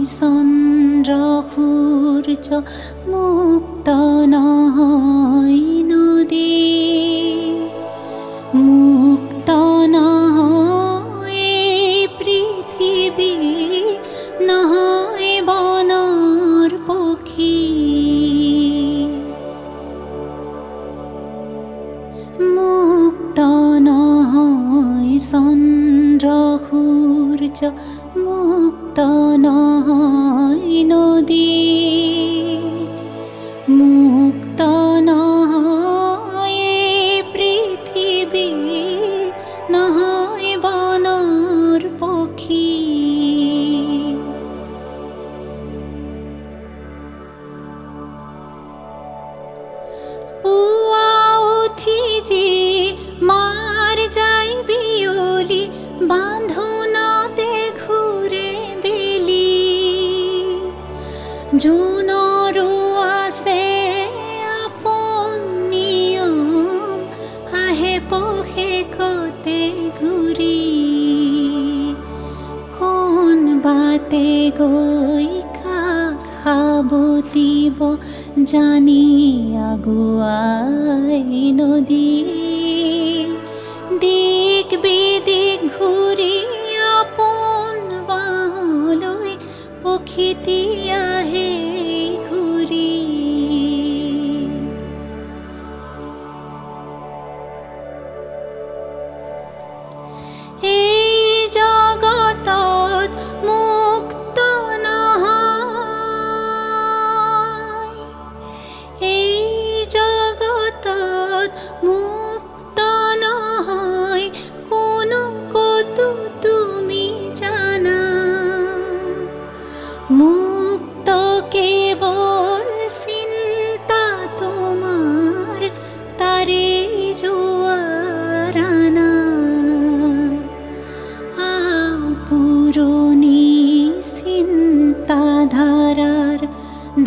চন্দ্ৰ সূৰ্য মুক্ত নহয় নদী, মুক্ত নহয় পৃথিৱী, নহয় বনৰ পক্ষী। মুক্ত নহয় চন্দ্ৰ সূৰ্য, মুক্ত নহয় নদী, মুক্ত নহয় পৃথিৱী, নহয় বনৰ পক্ষী। পুৱা উঠি যি মাৰ যায় বিয়লি, বান্ধোনতে ঘূৰে বেলি। জোনৰো আছে আপোন নিয়ম, আহে পষেকতে ঘূৰি। কোন বাটে গৈ সাৱটিব জানি আগুৱাই নদী। দিক বিদিক ঘূৰি আপোন বাহলৈ পক্ষীটি আহে ঘূৰি। এই জগতত মুক্ত নহয়, এই জগতত মুক্ত নহয় কোনো কতো তুমি জানা। মুক্ত কেৱল চিন্তা তোমাৰ, তাৰে জোৱাৰ আনা। পুৰণি চিন্তাধাৰাৰ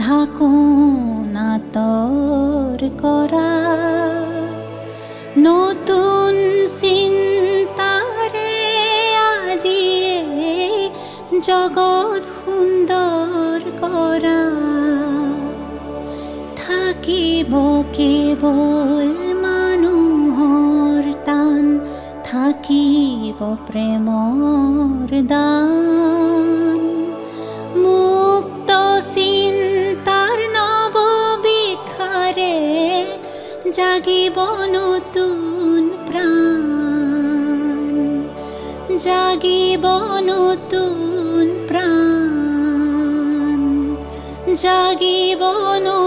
ঢাকোন আঁতৰ কৰা, নতুন চিন্তাৰে আজিয়ে জগত সুন্দৰ কৰা। থাকিব কেৱল মানুহৰ টান, থাকিব প্ৰেমৰ দান। মুক্ত চিন্তাৰ নৱ বিখাৰে জাগিব নতুন প্ৰাণ, জাগিব নতুন প্ৰাণ, জাগিব নতুন